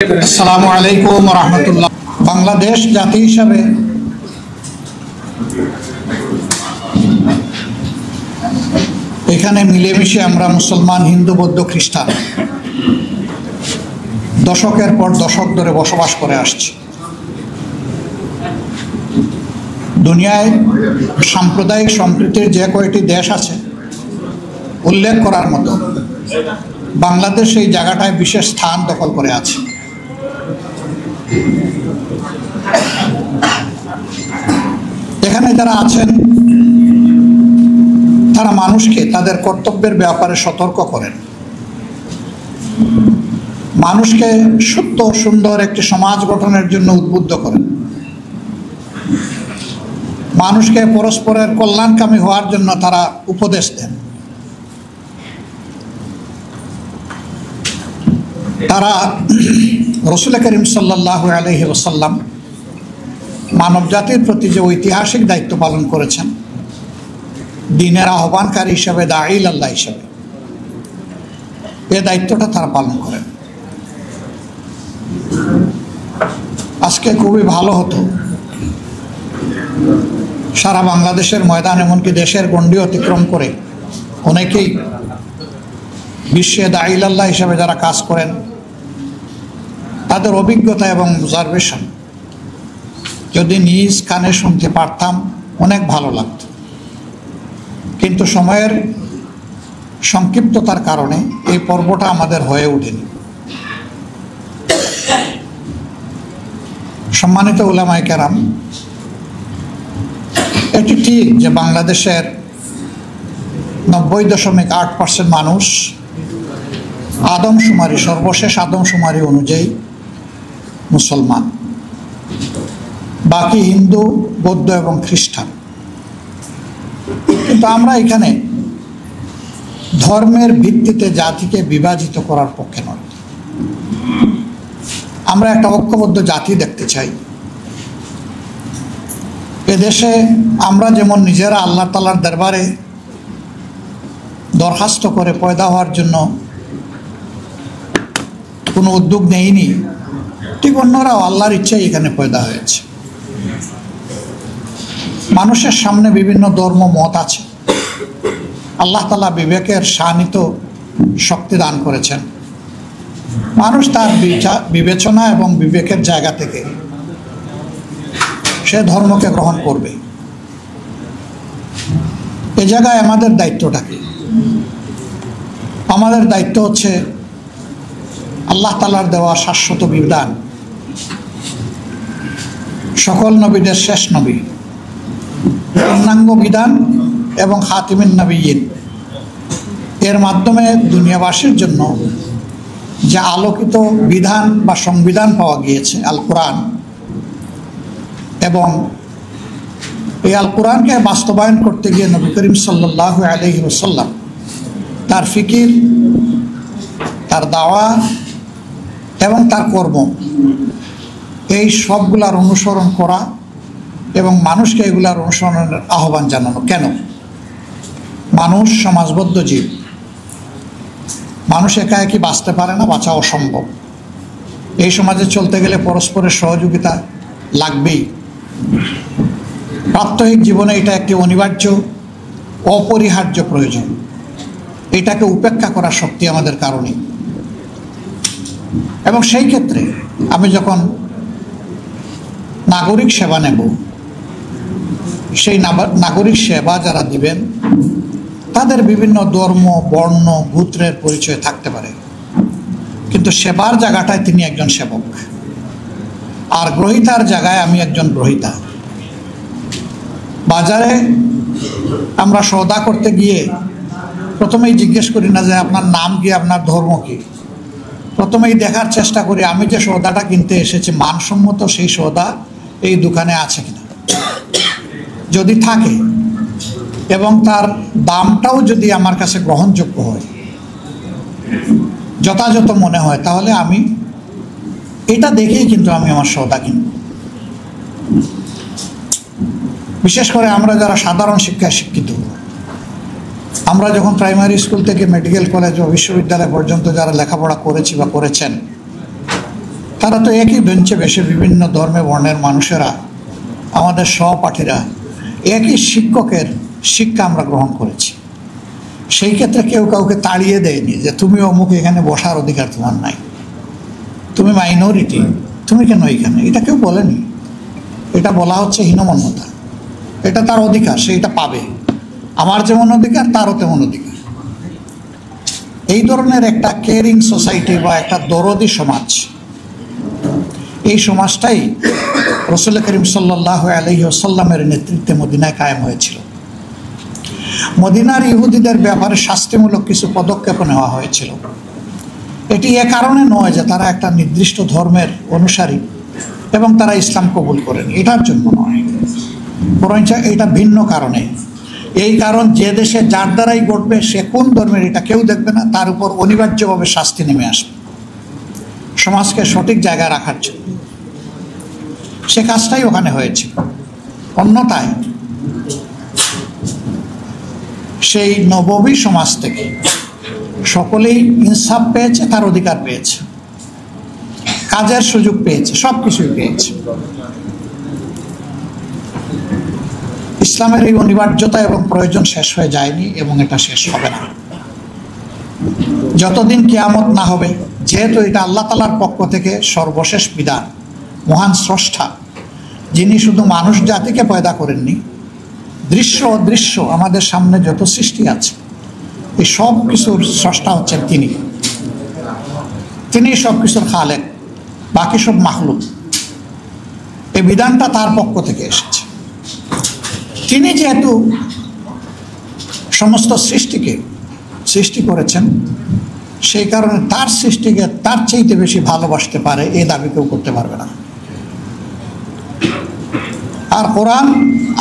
আসসালামু আলাইকুম ওয়া রাহমাতুল্লাহ। বাংলাদেশ জাতি হিসাবে এখানে মিলেমিশে আমরা মুসলমান, হিন্দু, বৌদ্ধ, খ্রিস্টান দশকের পর দশক ধরে বসবাস করে আসছি। দুনিয়ায় সাম্প্রদায়িক সম্প্রীতির যে কয়টি দেশ আছে উল্লেখ করার মতো বাংলাদেশ এই জায়গাটায় বিশেষ স্থান দখল করে আছে। এখানে যারা আছেন তারা মানুষকে তাদের কর্তব্যের ব্যাপারে সতর্ক করেন, মানুষকে সুস্থ সুন্দর একটি সমাজ গঠনের জন্য উদ্বুদ্ধ করেন, মানুষকে পরস্পরের কল্যাণকামী হওয়ার জন্য তারা উপদেশ দেন। তারা রাসূল করিম সাল্লাল্লাহু আলাইহি ওয়াসাল্লাম মানব জাতির প্রতি যে ঐতিহাসিক দায়িত্ব পালন করেছেন, দ্বীনের আহ্বানকারী হিসাবে, দাঈল আল্লাহ হিসাবে, এই দায়িত্বটা তারা পালন করেন। আজকে খুবই ভালো হতো সারা বাংলাদেশের ময়দান, এমনকি দেশের গণ্ডি অতিক্রম করে অনেকেই বিশ্বে দাঈল আল্লাহ হিসাবে যারা কাজ করেন তাদের অভিজ্ঞতা এবং অবজারভেশন যদি নিজ কানে শুনতে পারতাম অনেক ভালো লাগতো, কিন্তু সময়ের সংক্ষিপ্ততার কারণে এই পর্বটা আমাদের হয়ে ওঠেনি। সম্মানিত উলামায়ে কেরাম, এটি ঠিক যে বাংলাদেশের 90.8% মানুষ আদমশুমারি, সর্বশেষ আদমশুমারি অনুযায়ী মুসলমান, বাকি হিন্দু, বৌদ্ধ এবং খ্রিস্টান। কিন্তু আমরা এখানে ধর্মের ভিত্তিতে জাতিকে বিভাজিত করার পক্ষে নয়। আমরা একটা ঐক্যবদ্ধ জাতি দেখতে চাই। এদেশে আমরা যেমন নিজেরা আল্লাহ তাআলার দরবারে দরখাস্ত করে পয়দা হওয়ার জন্য কোনো উদ্যোগ নেইনি, ঠিক অন্যরাও আল্লাহর ইচ্ছায় এখানে পয়দা হয়েছে। মানুষের সামনে বিভিন্ন ধর্ম মত আছে। আল্লাহ তাআলা বিবেকের শানিত শক্তি দান করেছেন। মানুষ তার বিবেচনা এবং বিবেকের জায়গা থেকে সে ধর্মকে গ্রহণ করবে। এ জায়গায় আমাদের দায়িত্বটা কি? আমাদের দায়িত্ব হচ্ছে আল্লাহ তাআলার দেওয়া শাশ্বত বিধান, সকল নবীদের শেষ নবী, পূর্ণাঙ্গ বিধান এবং খাতিমুন নবিয়্যিন, এর মাধ্যমে দুনিয়াবাসীর জন্য যে আলোকিত বিধান বা সংবিধান পাওয়া গিয়েছে আল কোরআন, এবং এই আল কোরআনকে বাস্তবায়ন করতে গিয়ে নবী করিম সাল্লাল্লাহু আলাইহি ওয়াসাল্লাম তার ফিকির, তার দাওয়া এবং তার কর্ম, এই সবগুলার অনুসরণ করা এবং মানুষকে এগুলার অনুসরণের আহ্বান জানানো। কেন? মানুষ সমাজবদ্ধ জীব। মানুষ একা একই বাঁচতে পারে না, বাঁচা অসম্ভব। এই সমাজে চলতে গেলে পরস্পরের সহযোগিতা লাগবেই। প্রাত্যহিক জীবনে এটা একটি অনিবার্য, অপরিহার্য প্রয়োজন। এটাকে উপেক্ষা করার শক্তি আমাদের কারণে। এবং সেই ক্ষেত্রে আমি যখন নাগরিক সেবা নেব, সেই নাগরিক সেবা যারা দিবেন তাদের বিভিন্ন ধর্ম, বর্ণ, গোত্রের পরিচয় থাকতে পারে, কিন্তু সেবার জায়গাটায় তিনি একজন সেবক, আর গ্রহীতার জায়গায় আমি একজন গ্রহীতা। বাজারে আমরা সওদা করতে গিয়ে প্রথমেই জিজ্ঞেস করি না যে আপনার নাম কি, আপনার ধর্ম কি। প্রথমেই দেখার চেষ্টা করি আমি যে সওদাটা কিনতে এসেছি মানসম্মত সেই সওদা এই দোকানে আছে কিনা। যদি থাকে এবং তার দামটাও যদি আমার কাছে গ্রহণযোগ্য হয়, যথাযথ মনে হয়, তাহলে আমি এটা দেখেই কিন্তু আমি আমার সওদা কিনব। বিশেষ করে আমরা যারা সাধারণ শিক্ষায় শিক্ষিত, আমরা যখন প্রাইমারি স্কুল থেকে মেডিকেল কলেজ ও বিশ্ববিদ্যালয় পর্যন্ত যারা লেখাপড়া করেছি বা করেছেন, তারা তো একই বেঞ্চে বসে, বিভিন্ন ধর্মে বর্ণের মানুষেরা, আমাদের সহপাঠীরা, একই শিক্ষকের শিক্ষা আমরা গ্রহণ করেছি। সেই ক্ষেত্রে কেউ কাউকে তাড়িয়ে দেয়নি যে তুমি অমুক, এখানে বসার অধিকার তোমার নাই, তুমি মাইনরিটি, তুমি কেন এখানে, এটা কেউ বলেনি। এটা বলা হচ্ছে হীনমন্যতা। এটা তার অধিকার, সে এটা পাবে। আমার যেমন অধিকার তারও তেমন অধিকার। এই ধরনের একটা কেয়ারিং সোসাইটি বা একটা দরদি সমাজ, এই সমাজটাই রাসূল করিম সাল্লাল্লাহু আলাইহি ওয়াসাল্লামের নেতৃত্বে মদিনায় কায়েম হয়েছিল। মদিনার ইহুদিদের ব্যাপারে শাস্তিমূলক কিছু পদক্ষেপ নেওয়া হয়েছিল। এটি এ কারণে নয় যে তারা একটা নির্দিষ্ট ধর্মের অনুসারী এবং তারা ইসলাম কবুল করেন, এটার জন্য নয়, বরঞ্চ এটা ভিন্ন কারণে। এই কারণ, যে দেশে যার দ্বারাই ঘটবে সে কোন ধর্মের এটা কেউ দেখবে না, তার উপর অনিবার্যভাবে শাস্তি নেমে আসবে, সমাজকে সঠিক জায়গায় রাখার জন্য। সে কাজটাই ওখানে হয়েছিল। অন্যথায় সেই নববী সমাজ থেকে সকলেই ইনসাফ পেয়েছে, তার অধিকার পেয়েছে, কাজের সুযোগ পেয়েছে, সব কিছুই পেয়েছে। ইসলামের এই অনিবার্যতা এবং প্রয়োজন শেষ হয়ে যায়নি এবং এটা শেষ হবে না যতদিন কিয়ামত না হবে, যেহেতু এটা আল্লাহ তাআলার পক্ষ থেকে সর্বশেষ বিধান। মহান স্রষ্টা, যিনি শুধু মানুষ জাতিকে পয়দা করেননি, দৃশ্য অদৃশ্য আমাদের সামনে যত সৃষ্টি আছে এই সব কিছুর স্রষ্টা হচ্ছেন তিনি। তিনি সব কিছুর খালেক, বাকি সব মাখলুক। এই বিধানটা তার পক্ষ থেকে এসেছে। তিনি যেহেতু সমস্ত সৃষ্টিকে সৃষ্টি করেছেন, সেই কারণে তার সৃষ্টিকে তার চাইতে বেশি ভালোবাসতে পারে এই দাবি কেউ করতে পারবে না। আর কোরআন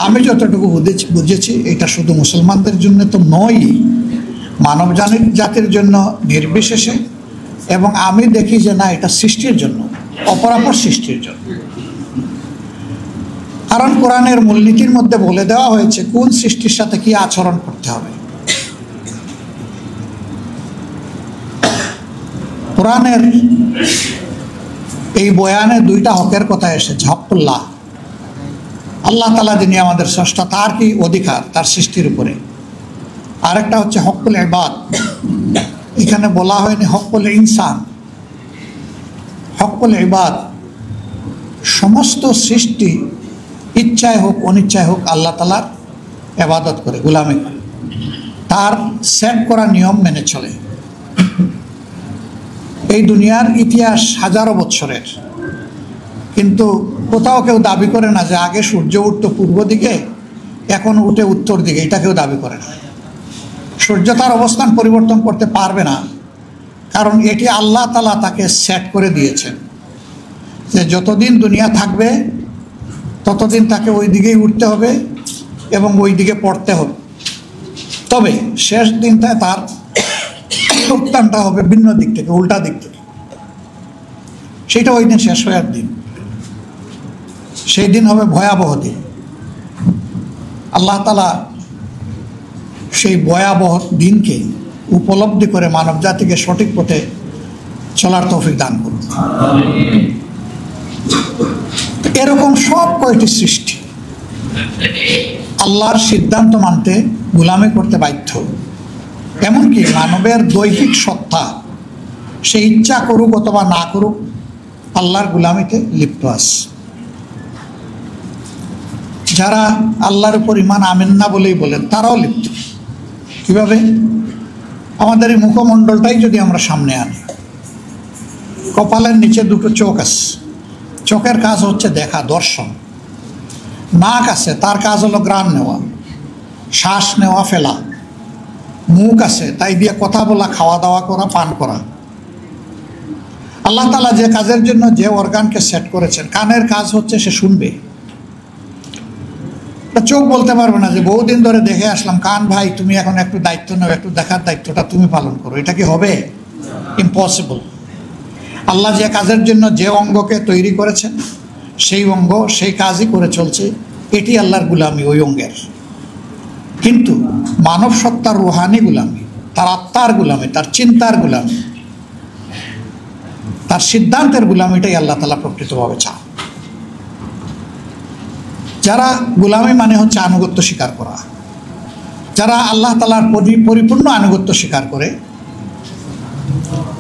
আমি যতটুকু বুঝেছি, এটা শুধু মুসলমানদের জন্য তো নয়, মানব জাতির জন্য নির্বিশেষে। এবং আমি দেখি যে না, এটা সৃষ্টির জন্য, অপরাপর সৃষ্টির জন্য। কারণ কোরআনের মূলনীতির মধ্যে বলে দেওয়া হয়েছে কোন সৃষ্টির সাথে কি আচরণ করতে হবে। কোরআনের এই বয়ানে দুইটা হকের কথা এসেছে। হকুল্লাহ, আল্লাহ তাআলা যিনি আমাদের স্রষ্টা, তার কি অধিকার তার সৃষ্টির উপরে। আরেকটা হচ্ছে হকুল ইবাদ। এখানে বলা হয়নি হকুল ইনসান, হকুল ইবাদ। সমস্ত সৃষ্টি ইচ্ছায় হোক অনিচ্ছায় হোক আল্লাহ তাআলার ইবাদত করে, গোলামি করে, তার সেট করা নিয়ম মেনে চলে। এই দুনিয়ার ইতিহাস হাজারো বৎসরের, কিন্তু কোথাও কেউ দাবি করে না যে আগে সূর্য উঠতো পূর্ব দিকে, এখন উঠে উত্তর দিকে, এটা কেউ দাবি করে না। সূর্য তার অবস্থান পরিবর্তন করতে পারবে না, কারণ এটি আল্লাহ তাআলা তাকে সেট করে দিয়েছেন যে যতদিন দুনিয়া থাকবে ততদিন তাকে ওই দিকেই উঠতে হবে এবং ওই দিকে পড়তে হবে। তবে শেষ দিনটায় তার উত্থানটা হবে ভিন্ন দিক থেকে, উল্টা দিক থেকে। সেটা ওই দিন শেষ হওয়ার দিন, সেই দিন হবে ভয়াবহ দিন। আল্লাহ তাআলা সেই ভয়াবহ দিনকে উপলব্ধি করে মানব জাতিকে সঠিক পথে চলার তৌফিক দান করুন। এরকম সব কয়টি সৃষ্টি আল্লাহর সিদ্ধান্ত মানতে গোলামি করতে বাধ্য। এমনকি মানবের দৈহিক সত্তা, সে ইচ্ছা করুক অথবা না করুক, আল্লাহর গোলামিতে লিপ্ত আছে। যারা আল্লাহর উপর ঈমান আনেন না বলেই বলেন, তারাও লিপ্ত। কিভাবে? আমাদের এই মুখমণ্ডলটাই যদি আমরা সামনে আনি, কপালের নিচে দুটো চোখ আছে, চোখের কাজ হচ্ছে দেখা, দর্শন। নাক আছে, তার কাজ হলো ঘ্রাণ নেওয়া, শ্বাস নেওয়া, ফেলা। মুখ আছে, তাই দিয়ে কথা বলা, খাওয়া দাওয়া করা, পান করা। আল্লাহ তাআলা যে কাজের জন্য যে অর্গানকে সেট করেছেন, কানের কাজ হচ্ছে সে শুনবে। চোখ বলতে পারবে না যে বহুদিন ধরে দেখে আসলাম, কান ভাই তুমি এখন একটু দায়িত্ব নাও, একটু দেখার দায়িত্বটা তুমি পালন করো। এটা কি হবে? ইম্পসিবল। আল্লাহ যে কাজের জন্য যে অঙ্গকে তৈরি করেছেন, সেই অঙ্গ সেই কাজই করে চলছে। এটি আল্লাহর গোলামি, ওই অঙ্গের। কিন্তু মানব সত্তার রুহানি গোলামি, তার আত্মার গোলামি, তার চিন্তার গোলামি, তার সিদ্ধান্তের গুলামিটাই আল্লাহ তাআলা প্রকৃতভাবে চান। যারা গুলামি মানে হচ্ছে আনুগত্য স্বীকার করা, যারা আল্লাহ তাআলার পরিপূর্ণ আনুগত্য স্বীকার করে,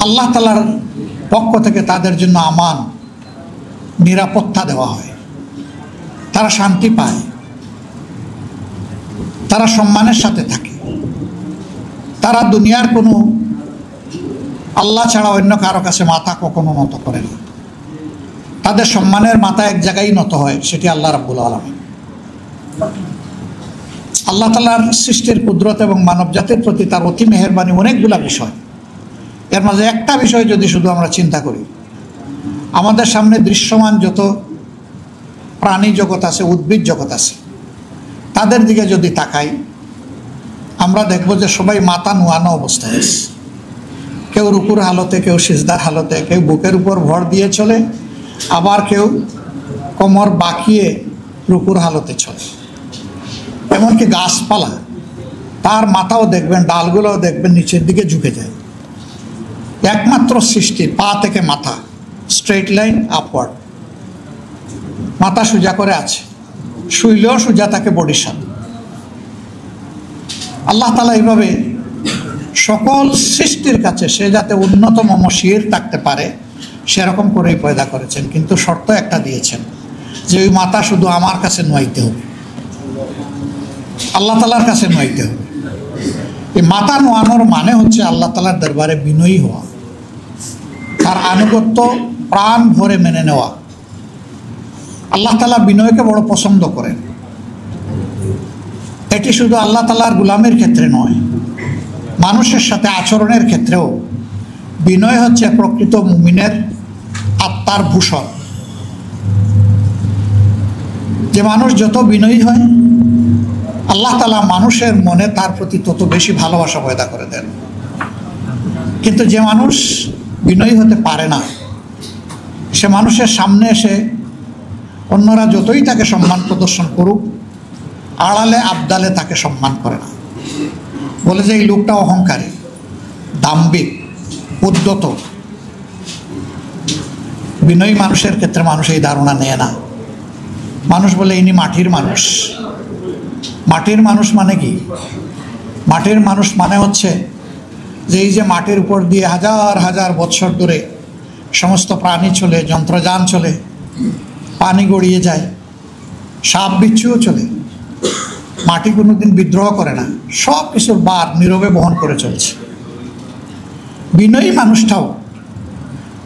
আল্লাহ তাআলার পক্ষ থেকে তাদের জন্য আমান, নিরাপত্তা দেওয়া হয়, তারা শান্তি পায়, তারা সম্মানের সাথে থাকে, তারা দুনিয়ার কোনো আল্লাহ ছাড়া অন্য কারো কাছে মাথা কখনো নত করে না। তাদের সম্মানের মাথা এক জায়গায় নত হয়, সেটি আল্লাহ রাব্বুল আলামিন। আল্লাহ তাআলার সৃষ্টির কুদরত এবং মানব জাতির প্রতি তার অতি মেহেরবানি অনেকগুলা বিষয়। এর মাঝে একটা বিষয় যদি শুধু আমরা চিন্তা করি, আমাদের সামনে দৃশ্যমান যত প্রাণী জগৎ আছে, উদ্ভিদ জগৎ আছে, তাদের দিকে যদি তাকাই, আমরা দেখব যে সবাই মাথা নোয়ানো অবস্থায় আছে। কেউ রুকুর হালতে, কেউ সিজদার হালতে, কেউ বুকের উপর ভর দিয়ে চলে, আবার কেউ কোমর বাঁকিয়ে রুকুর হালতে চলে। এমনকি গাছপালা, তার মাথাও দেখবেন, ডালগুলোও দেখবেন নিচের দিকে ঝুঁকে যায়। একমাত্র সৃষ্টি পা থেকে মাথা স্ট্রেট লাইন আপওয়ার্ড, মাথা সোজা করে আছে, শুইলেও সোজা থাকে বডির সাথে। আল্লাহ তাআলা এইভাবে সকল সৃষ্টির কাছে সে যাতে উন্নতম মশির থাকতে পারে সেরকম করেই পয়দা করেছেন, কিন্তু শর্ত একটা দিয়েছেন যে ওই মাথা শুধু আমার কাছে নোয়াইতে হবে, আল্লাহ তাআলার কাছে নোয়াইতে হবে। এই মাথা নোয়ানোর মানে হচ্ছে আল্লাহ তাআলার দরবারে বিনয়ী হওয়া, তার আনুগত্য প্রাণ ভরে মেনে নেওয়া। আল্লাহ তাআলা বিনয়কে বড় পছন্দ করেন। এটি শুধু আল্লাহ তাআলার গোলামের ক্ষেত্রে নয়, মানুষের সাথে আচরণের ক্ষেত্রেও বিনয় হচ্ছে প্রকৃত মুমিনের আত্মার ভূষণ। যে মানুষ যত বিনয়ী হয়, আল্লাহ তাআলা মানুষের মনে তার প্রতি তত বেশি ভালোবাসা পয়দা করে দেন। কিন্তু যে মানুষ বিনয়ী হতে পারে না, সে মানুষের সামনে এসে অন্যরা যতই তাকে সম্মান প্রদর্শন করুক, আড়ালে আবদালে তাকে সম্মান করে না, বলে যে এই লোকটা অহংকারী, দাম্ভিক, উদ্ধত। বিনয়ী মানুষের ক্ষেত্রে মানুষ এই ধারণা নেয় না। মানুষ বলে ইনি মাটির মানুষ। মাটির মানুষ মানে কি? মাটির মানুষ মানে হচ্ছে যে এই যে মাটির উপর দিয়ে হাজার হাজার বৎসর ধরে সমস্ত প্রাণী চলে, যন্ত্রযান চলে, পানি গড়িয়ে যায়, সাপ বিচ্ছুও চলে, মাটি কোনোদিন বিদ্রোহ করে না, সব কিছুর বার নীরবে বহন করে চলছে। বিনয়ী মানুষটাও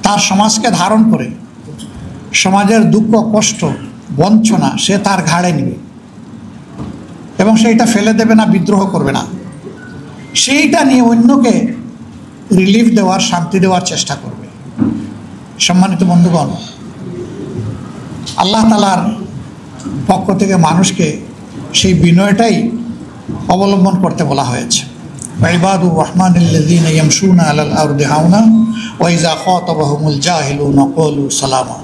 তার সমাজকে ধারণ করে সমাজের দুঃখ, কষ্ট, বঞ্চনা সে তার ঘাড়ে নিবে এবং সেইটা ফেলে দেবে না, বিদ্রোহ করবে না। সেইটা নিয়ে অন্যকে রিলিফ দেওয়ার, শান্তি দেওয়ার চেষ্টা করবে। সম্মানিত বন্ধুগণ, আল্লাহ তাআলার পক্ষ থেকে মানুষকে সেই বিনয়টাই অবলম্বন করতে বলা হয়েছে। ইবাদুর রহমানিল্লাযীনা ইয়ামশুনা আলাল আরদি হাওনা ওয়া ইযা খাতাবাহুমুল জাহিলুনা ক্বালু সালামা।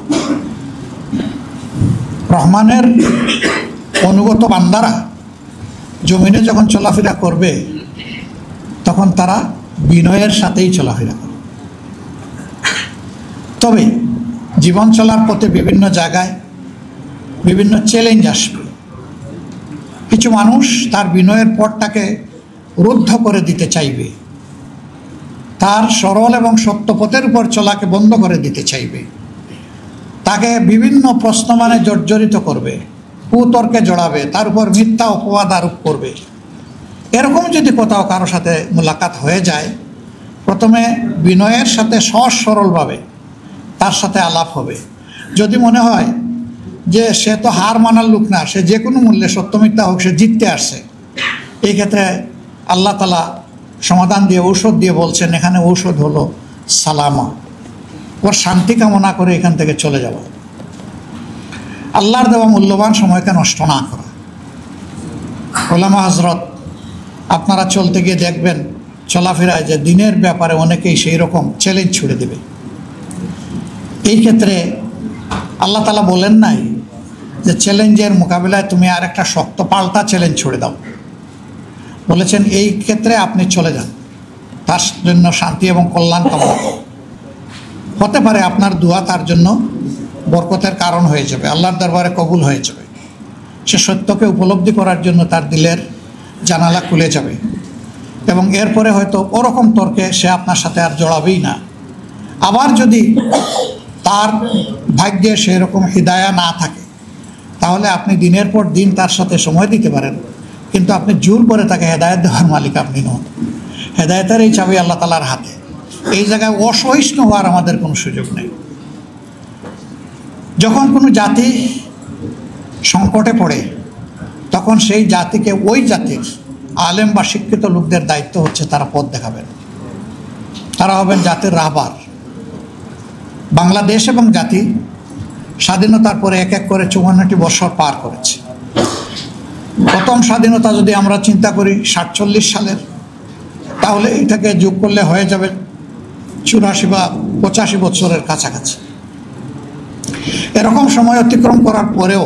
রহমানের অনুগত বান্দারা জমিনে যখন চলাফেরা করবে, তখন তারা বিনয়ের সাথেই চলাফেরা করবে। তবে জীবন চলার পথে বিভিন্ন জায়গায় বিভিন্ন চ্যালেঞ্জ আসবে। কিছু মানুষ তার বিনয়ের পথটাকে রুদ্ধ করে দিতে চাইবে, তার সরল এবং সত্য পথের উপর চলাকে বন্ধ করে দিতে চাইবে, তাকে বিভিন্ন প্রশ্নমানে জর্জরিত করবে, কুতর্কে জড়াবে, তার উপর মিথ্যা অপবাদ আরোপ করবে। এরকম যদি কোথাও কারোর সাথে মোলাকাত হয়ে যায়, প্রথমে বিনয়ের সাথে সহজ সরলভাবে তার সাথে আলাপ হবে। যদি মনে হয় যে সে তো হার মানার লোক না, সে যে কোনো মূল্যে সত্য মিথ্যা হোক সে জিততে আসছে, এই ক্ষেত্রে আল্লাহ তাআলা সমাধান দিয়ে, ঔষধ দিয়ে বলছেন, এখানে ঔষধ হলো সালামা, ওর শান্তি কামনা করে এখান থেকে চলে যাওয়া, আল্লাহর দেওয়া মূল্যবান সময়কে নষ্ট না করা। ওলামা হজরত, আপনারা চলতে গিয়ে দেখবেন চলাফেরায় যে দিনের ব্যাপারে অনেকেই সেই রকম চ্যালেঞ্জ ছুড়ে দেবে। এই ক্ষেত্রে আল্লাহ তাআলা বলেন নাই যে চ্যালেঞ্জের মোকাবিলায় তুমি আর একটা শক্ত পাল্টা চ্যালেঞ্জ ছুড়ে দাও। বলেছেন এই ক্ষেত্রে আপনি চলে যান, তার জন্য শান্তি এবং কল্যাণ কামনা করুন। হতে পারে আপনার দোয়া তার জন্য বরকতের কারণ হয়ে যাবে, আল্লাহর দরবারে কবুল হয়ে যাবে। সে সত্যকে উপলব্ধি করার জন্য তার দিলের জানালা খুলে যাবে এবং এরপরে হয়তো ওরকম তর্কে সে আপনার সাথে আর জড়াবেই না। আবার যদি তার ভাগ্যে সেরকম হিদায়া না থাকে, তাহলে আপনি দিনের পর দিন তার সাথে সময় দিতে পারেন, কিন্তু আপনি জোর করে তাকে হেদায়েত দেওয়ার মালিক আপনি নন। হেদায়েতের এই চাবি আল্লাহ তাআলার হাতে। এই জায়গায় অসহিষ্ণু হওয়ার আমাদের কোনো সুযোগ নেই। যখন কোনো জাতি সংকটে পড়ে, তখন সেই জাতিকে, ওই জাতির আলেম বা শিক্ষিত লোকদের দায়িত্ব হচ্ছে তারা পথ দেখাবেন। তারা হবেন জাতির রাহবার। বাংলাদেশ এবং জাতি স্বাধীনতার পরে এক এক করে 54টি বছর পার করেছে। প্রথম স্বাধীনতা যদি আমরা চিন্তা করি 47 সালের, তাহলে এটাকে যোগ করলে হয়ে যাবে 84 বা 85 বছরের কাছাকাছি। এরকম সময় অতিক্রম করার পরেও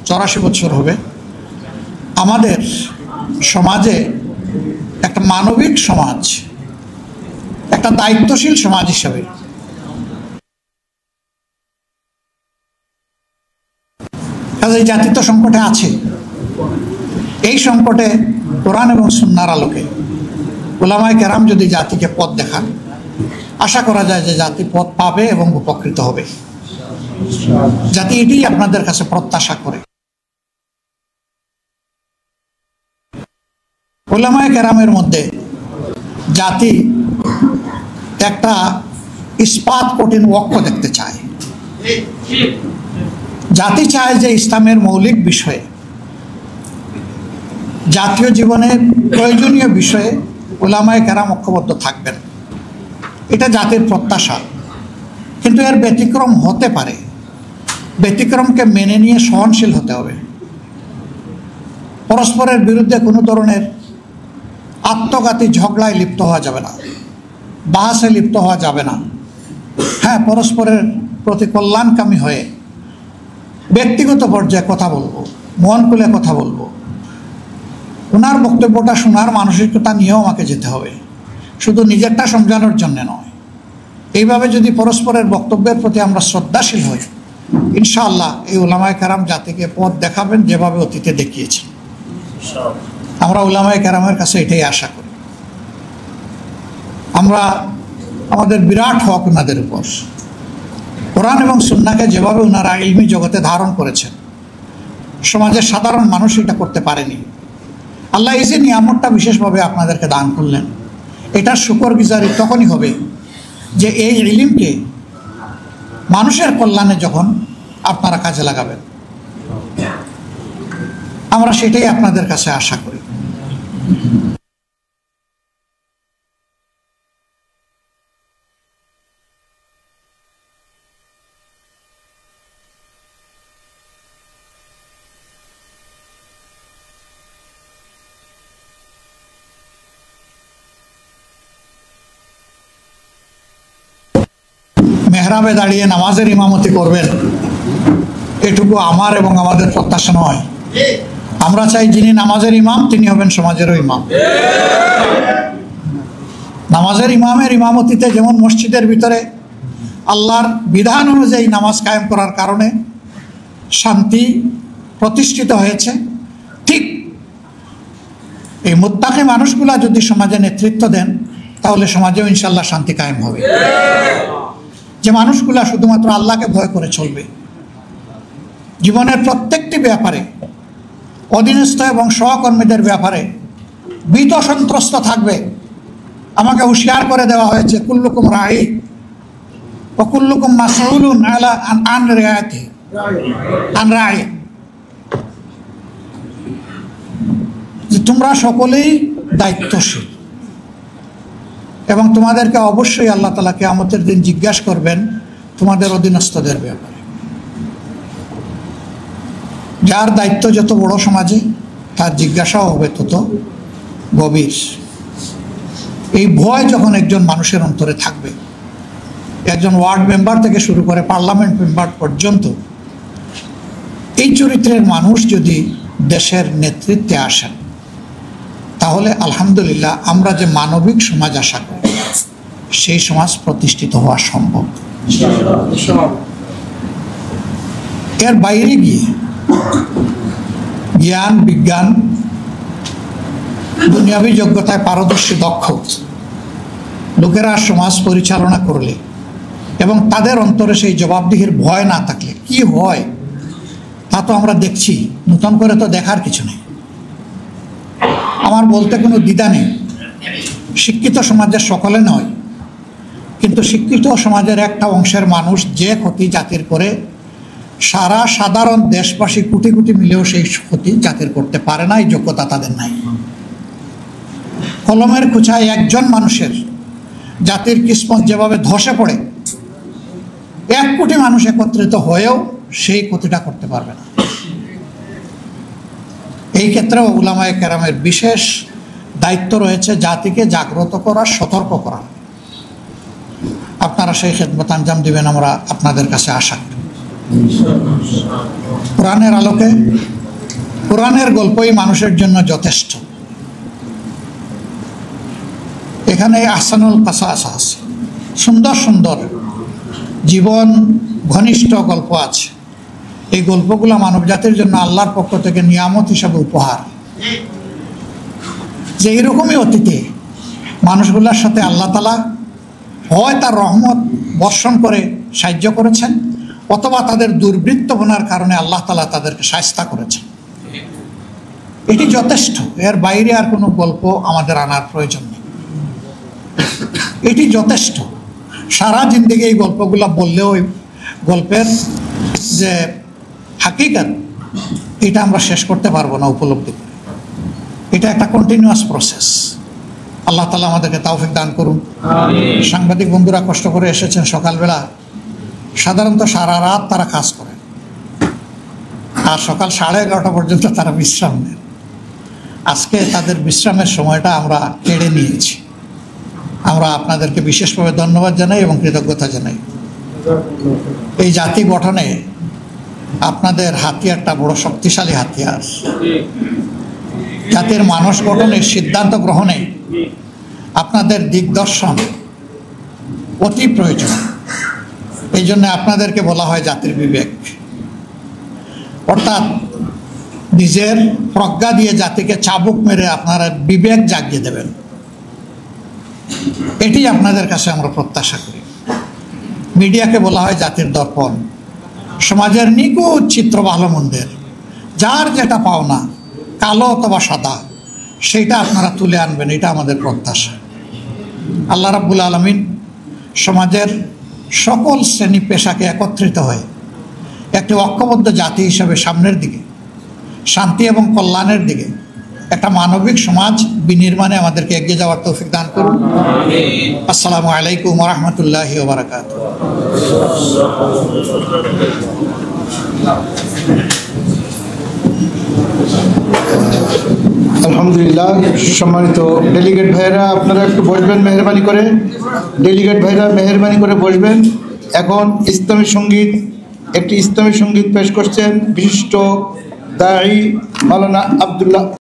84 বছর হবে। আমাদের সমাজে একটা মানবিক সমাজ, একটা দায়িত্বশীল সমাজ হিসাবে এই জাতি তো সংকটে আছে। এই সংকটে কোরআন এবং সুন্নাহর আলোকে উলামায়ে কেরাম যদি জাতিকে পথ দেখান, আশা করা যায় যে জাতি পথ পাবে এবং উপকৃত হবে। জাতি এটাই আপনাদের কাছে প্রত্যাশা করে। উলামায়ে কেরামের মধ্যে জাতি একটা ইস্পাত কঠিন ওয়াক্য দেখতে চায়। জাতি চায় যে ইসলামের মৌলিক বিষয়ে, জাতীয় জীবনের প্রয়োজনীয় বিষয়ে উলামায়ে কেরাম ঐক্যবদ্ধ থাকবেন। এটা জাতির প্রত্যাশা। কিন্তু এর ব্যতিক্রম হতে পারে। ব্যতিক্রমকে মেনে নিয়ে সহনশীল হতে হবে। পরস্পরের বিরুদ্ধে কোনো ধরনের আত্মঘাতী ঝগড়ায় লিপ্ত হওয়া যাবে না, বাহাসে লিপ্ত হওয়া যাবে না। হ্যাঁ, পরস্পরের প্রতি কল্যাণকামী হয়ে ব্যক্তিগত পর্যায়ে কথা বলবো, মন খুলে কথা বলবো। ওনার বক্তব্যটা শোনার মানসিকতা নিয়েও আমাকে যেতে হবে, শুধু নিজেরটা সমঝানোর জন্য নয়। এইভাবে যদি পরস্পরের বক্তব্যের প্রতি আমরা শ্রদ্ধাশীল হই, ইনশাআল্লাহ এই উলামায়ে কেরাম জাতিকে পথ দেখাবেন যেভাবে অতীতে দেখিয়েছেন। আমরা উলামায়ে কেরামের কাছে এটাই আশা করি। আমরা আমাদের বিরাট হক ওনাদের উপর। কোরআন এবং সুন্নাহকে যেভাবে ওনারা ইলমি জগতে ধারণ করেছেন, সমাজের সাধারণ মানুষ এটা করতে পারেনি। আল্লাহ এই যে নিয়ামতটা বিশেষভাবে আপনাদেরকে দান করলেন, এটার শুকরগুজারি তখনই হবে যে এই ইলমকে মানুষের কল্যাণে যখন আপনারা কাজে লাগাবেন। আমরা সেটাই আপনাদের কাছে আশা করি। মেহরাবে দাঁড়িয়ে নামাজের ইমামতি করবেন, এটুকু আমার এবং আমাদের প্রত্যাশা নয়। আমরা চাই যিনি নামাজের ইমাম তিনি হবেন সমাজেরও ইমাম। নামাজের ইমামের ইমামতিতে যেমন মসজিদের ভিতরে আল্লাহর বিধান অনুযায়ী নামাজ কায়েম করার কারণে শান্তি প্রতিষ্ঠিত হয়েছে, ঠিক এই মুত্তাকি মানুষগুলা যদি সমাজে নেতৃত্ব দেন, তাহলে সমাজেও ইনশাল্লাহ শান্তি কায়েম হবে। যে মানুষগুলা শুধুমাত্র আল্লাহকে ভয় করে চলবে, জীবনের প্রত্যেকটি ব্যাপারে অধীনস্থ এবং সহকর্মীদের ব্যাপারে ভীত সন্ত্রস্ত থাকবে। আমাকে হুঁশিয়ার করে দেওয়া হয়েছে, কুল্লুকুম রাঈ ওয়া কুল্লুকুম মাসউলুন আলা আন রায়াতিহি আন রাঈ, যে তোমরা সকলেই দায়িত্বশীল এবং তোমাদেরকে অবশ্যই আল্লাহ তাআলা কিয়ামতের দিন জিজ্ঞাসা করবেন তোমাদের অধীনস্থদের ব্যাপারে। যার দায়িত্ব যত বড় সমাজে, তার জিজ্ঞাসাও হবে তত গভীর। এই ভয় যখন একজন মানুষের অন্তরে থাকবে, একজন ওয়ার্ড মেম্বার থেকে শুরু করে পার্লামেন্ট মেম্বার পর্যন্ত, এই চরিত্রের মানুষ যদি দেশের নেতৃত্বে আসেন, তাহলে আলহামদুলিল্লাহ আমরা যে মানবিক সমাজ আশা করি, সেই সমাজ প্রতিষ্ঠিত হওয়া সম্ভব। এর বাইরে গিয়ে জ্ঞান বিজ্ঞান দুনিয়াবী যোগ্যতায় পারদর্শী দক্ষ লোকেরা সমাজ পরিচালনা করলে এবং তাদের অন্তরে সেই জবাবদিহির ভয় না থাকলে কি হয় তা তো আমরা দেখছি, নতুন করে তো দেখার কিছু নেই। আমার বলতে কোনো দ্বিধা নেই, শিক্ষিত সমাজের সকলে নয়, কিন্তু শিক্ষিত সমাজের একটা অংশের মানুষ যে ক্ষতি জাতির করে সারা সাধারণ দেশবাসী কোটি কোটি মিলেও সেই ক্ষতি জাতির করতে পারে না, এই যোগ্যতা তাদের নাই। কলমের খোঁচায় একজন মানুষের জাতির কিসমত যেভাবে ধসে পড়ে 1 কোটি মানুষ একত্রিত হয়েও সেই ক্ষতিটা করতে পারবে না। এই ক্ষেত্রেও উলামায়ে কেরামের বিশেষ দায়িত্ব রয়েছে জাতিকে জাগ্রত করা, সতর্ক করা। আপনারা সেই খেদমত আঞ্জাম দিবেন আমরা আপনাদের কাছে আশা করি। কোরআনের আলোকে কোরআনের গল্পই মানুষের জন্য যথেষ্ট। এখানে আহসানুল কাসাস আছে, সুন্দর সুন্দর জীবন ঘনিষ্ঠ গল্প আছে। এই গল্পগুলো মানব জাতির জন্য আল্লাহর পক্ষ থেকে নিয়ামত হিসাবে উপহার, যে এরকমই অতীতে মানুষগুলোর সাথে আল্লাহ তাআলা হয় তার রহমত বর্ষণ করে সাহায্য করেছেন, অথবা তাদের দুর্বৃত্তপনার কারণে আল্লাহ তাআলা তাদেরকে শায়েস্তা করেছেন। এটি যথেষ্ট, এর বাইরে আর কোনো গল্প আমাদের আনার প্রয়োজন নেই। এটি যথেষ্ট। সারা জিন্দেগি এই গল্পগুলো বললেও ওই গল্পের যে হাকিকত এটা আমরা শেষ করতে পারবো না উপলব্ধি করে। এটা একটা কন্টিনিউয়াস প্রসেস। আল্লাহ তাআলা আমাদেরকে তৌফিক দান করুন। সাংবাদিক বন্ধুরা কষ্ট করে এসেছেন সকালবেলা, সাধারণত সারা রাত তারা কাজ করেন আর সকাল 11:30 পর্যন্ত তারা বিশ্রাম নেন। আজকে তাদের বিশ্রামের সময়টা আমরা কেড়ে নিয়েছি। আমরা আপনাদেরকে বিশেষভাবে ধন্যবাদ জানাই এবং কৃতজ্ঞতা জানাই। এই জাতি গঠনে আপনাদের হাতিয়ারটা বড় শক্তিশালী হাতিয়ার। জাতির মানুষ গঠনের সিদ্ধান্ত গ্রহণে আপনাদের দিগদর্শন অতি প্রয়োজন। এই জন্য আপনাদেরকে বলা হয় জাতির বিবেক, অর্থাৎ নিজের প্রজ্ঞা দিয়ে জাতিকে চাবুক মেরে আপনারা বিবেক জাগিয়ে দেবেন। এটি আপনাদের কাছে আমরা প্রত্যাশা করি। মিডিয়াকে বলা হয় জাতির দর্পণ, সমাজের নিখুঁত চিত্র ভালো মন্দের, যার যেটা পাওনা কালো অথবা সাদা সেইটা আপনারা তুলে আনবেন, এটা আমাদের প্রত্যাশা। আল্লাহ রাব্বুল আলামিন সমাজের সকল শ্রেণী পেশাকে একত্রিত হয়ে একটি ঐক্যবদ্ধ জাতি হিসেবে সামনের দিকে শান্তি এবং কল্যাণের দিকে একটা মানবিক সমাজ বিনির্মাণে আমাদেরকে এগিয়ে যাওয়ার তৌফিক দান করুন। আসসালামু আলাইকুম ওয়া রাহমাতুল্লাহি ওয়া বারাকাতুহু। আলহামদুলিল্লাহ। সম্মানিত ডেলিগেট ভাইয়েরা, আপনারা একটু বসবেন মেহরবানি করে। ডেলিগেট ভাইরা মেহরবানি করে বসবেন। এখন একটি ইসলামী সঙ্গীত পেশ করছেন বিশিষ্ট দাঈ মাওলানা আব্দুল্লাহ।